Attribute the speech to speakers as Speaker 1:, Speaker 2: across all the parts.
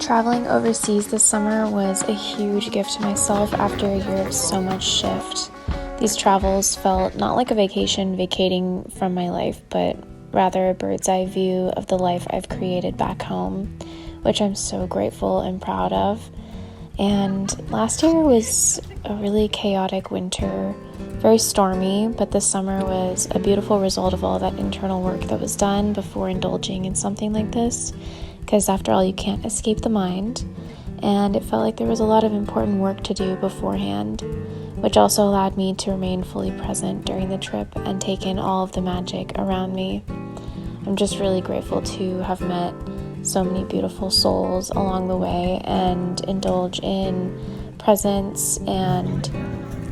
Speaker 1: Traveling overseas this summer was a huge gift to myself after a year of so much shift. These travels felt not like a vacating from my life, but rather a bird's eye view of the life I've created back home, which I'm so grateful and proud of. And last year was a really chaotic winter, very stormy, but this summer was a beautiful result of all that internal work that was done before indulging in something like this. Because after all, you can't escape the mind, and it felt like there was a lot of important work to do beforehand, which also allowed me to remain fully present during the trip and take in all of the magic around me. I'm just really grateful to have met so many beautiful souls along the way and indulge in presence and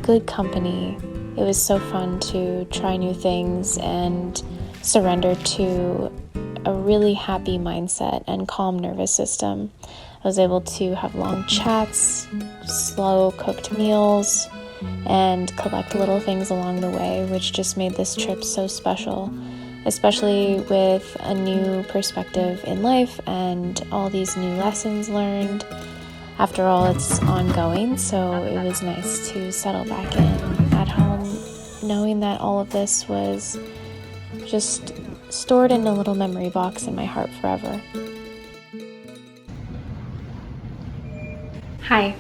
Speaker 1: good company. It was so fun to try new things and surrender to a really happy mindset and calm nervous system. I was able to have long chats, slow cooked meals, and collect little things along the way, which just made this trip so special, especially with a new perspective in life and all these new lessons learned. After all, it's ongoing, so it was nice to settle back in at home, knowing that all of this was just stored in a little memory box in my heart forever.
Speaker 2: Hi.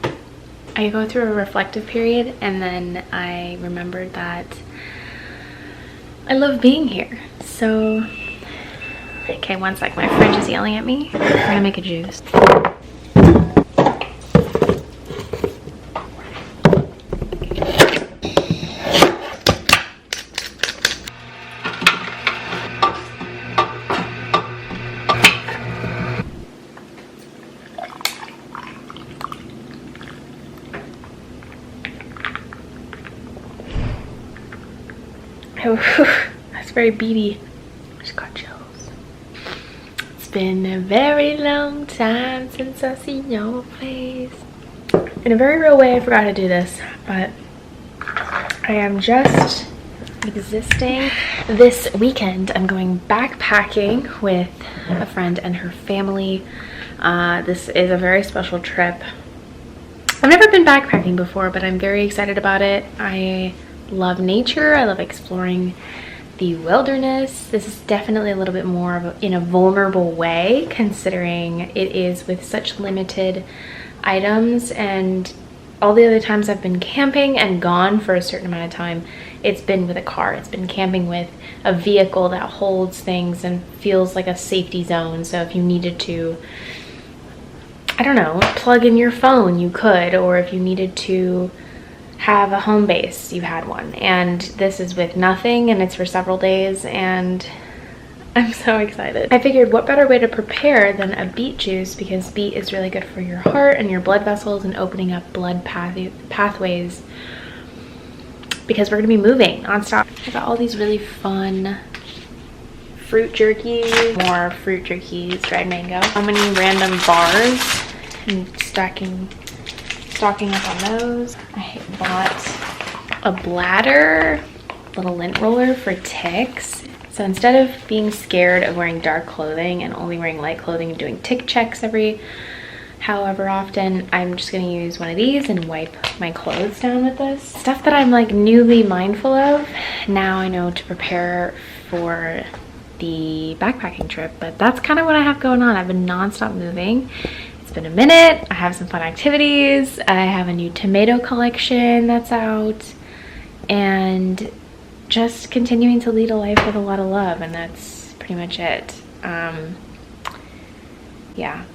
Speaker 2: I go through a reflective period, and then I remembered that I love being here. So, okay, one sec. My fridge is yelling at me. We're gonna make a juice. That's very beady. I just got chills. It's been a very long time since I've seen your face. In a very real way, I forgot to do this, but I am just existing. This weekend, I'm going backpacking with a friend and her family. This is a very special trip. I've never been backpacking before, but I'm very excited about it. I love nature. I love exploring the wilderness. This is definitely a little bit more of in a vulnerable way, considering it is with such limited items, and all the other times I've been camping and gone for a certain amount of time, it's been with a car. It's been camping with a vehicle that holds things and feels like a safety zone. So if you needed to, I don't know, plug in your phone, you could, or if you needed to have a home base, you had one. And this is with nothing, and it's for several days, and I'm so excited. I figured what better way to prepare than a beet juice, because beet is really good for your heart and your blood vessels and opening up blood pathways, because we're gonna be moving nonstop. I got all these really fun fruit jerkies, more fruit jerkies, dried mango, so many random bars, and stocking up on those. I bought a bladder, little lint roller for ticks. So instead of being scared of wearing dark clothing and only wearing light clothing and doing tick checks every however often, I'm just gonna use one of these and wipe my clothes down with this. Stuff that I'm like newly mindful of. Now I know to prepare for the backpacking trip, but that's kind of what I have going on. I've been nonstop moving. It's been a minute. I have some fun activities. I have a new tomato collection that's out, and just continuing to lead a life with a lot of love, and that's pretty much it. Yeah.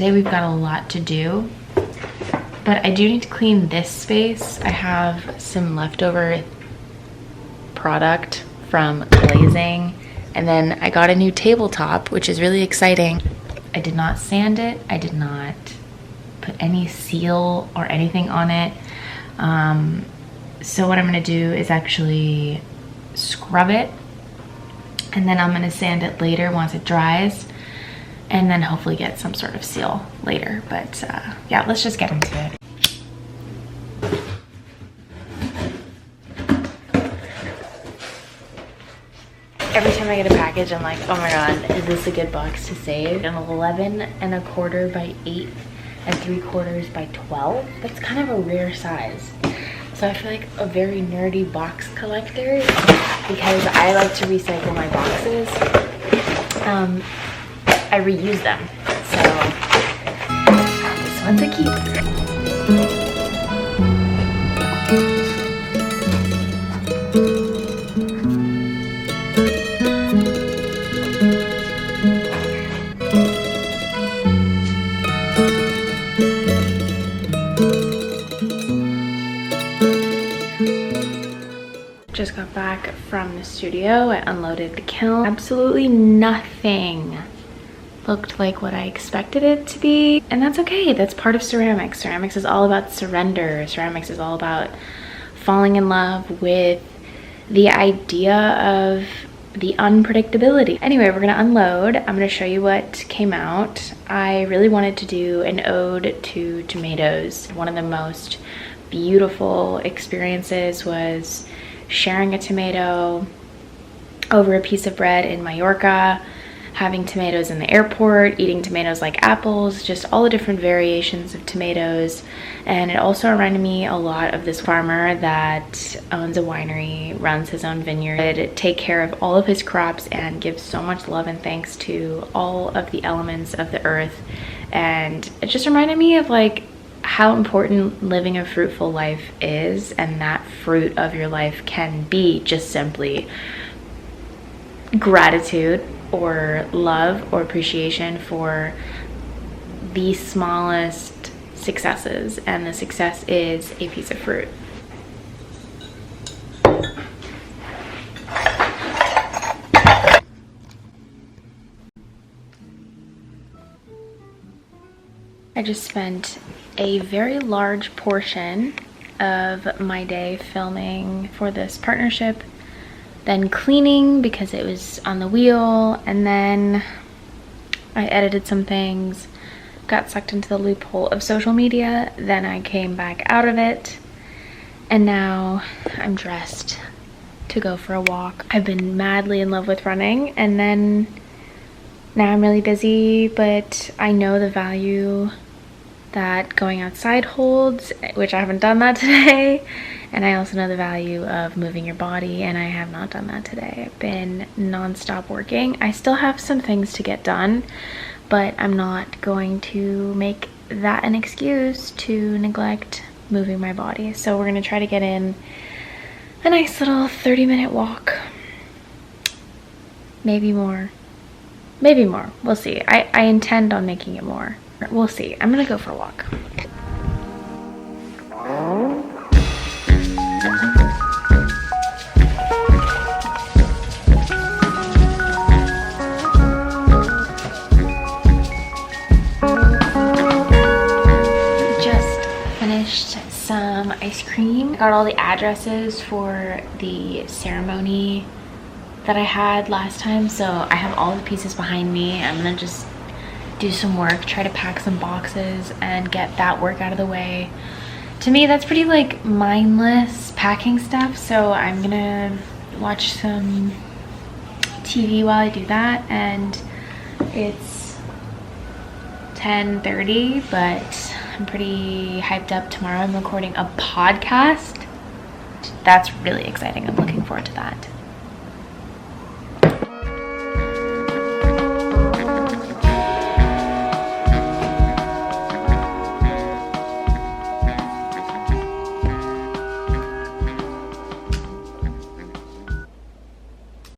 Speaker 2: today we've got a lot to do, but I do need to clean this space. I have some leftover product from glazing, and then I got a new tabletop, which is really exciting. I did not sand it. I did not put any seal or anything on it. So what I'm gonna do is actually scrub it, and then I'm gonna sand it later once it dries, and then hopefully get some sort of seal later. But yeah, let's just get into it. Every time I get a package, I'm like, oh my god, is this a good box to save? An 11¼ by 8 3/4 by 12. That's kind of a rare size. So I feel like a very nerdy box collector because I like to recycle my boxes. I reuse them. So this one's a keep. Just got back from the studio. I unloaded the kiln. Absolutely nothing looked like what I expected it to be, and that's okay. That's part of ceramics. Ceramics is all about surrender. Ceramics is all about falling in love with the idea of the unpredictability. Anyway, we're gonna unload. I'm gonna show you what came out. I really wanted to do an ode to tomatoes. One of the most beautiful experiences was sharing a tomato over a piece of bread in Mallorca, having tomatoes in the airport, eating tomatoes like apples, just all the different variations of tomatoes. And it also reminded me a lot of this farmer that owns a winery, runs his own vineyard, take care of all of his crops and gives so much love and thanks to all of the elements of the earth. And it just reminded me of like how important living a fruitful life is, and that fruit of your life can be just simply gratitude or love or appreciation for the smallest successes, and the success is a piece of fruit. I just spent a very large portion of my day filming for this partnership, then cleaning because it was on the wheel, and then I edited some things, got sucked into the loophole of social media, then I came back out of it, and now I'm dressed to go for a walk. I've been madly in love with running, and then now I'm really busy, but I know the value that going outside holds, which I haven't done that today, and I also know the value of moving your body, and I have not done that today. I've been non-stop working. I still have some things to get done, but I'm not going to make that an excuse to neglect moving my body. So we're gonna try to get in a nice little 30-minute walk, maybe more, we'll see. I intend on making it more. We'll see. I'm gonna go for a walk. Just finished some ice cream. Got all the addresses for the ceremony that I had last time, so I have all the pieces behind me. I'm gonna just do some work, try to pack some boxes and get that work out of the way. To me, that's pretty like mindless packing stuff, so I'm gonna watch some TV while I do that. And it's 10:30, but I'm pretty hyped up. Tomorrow I'm recording a podcast. That's really exciting. I'm looking forward to that.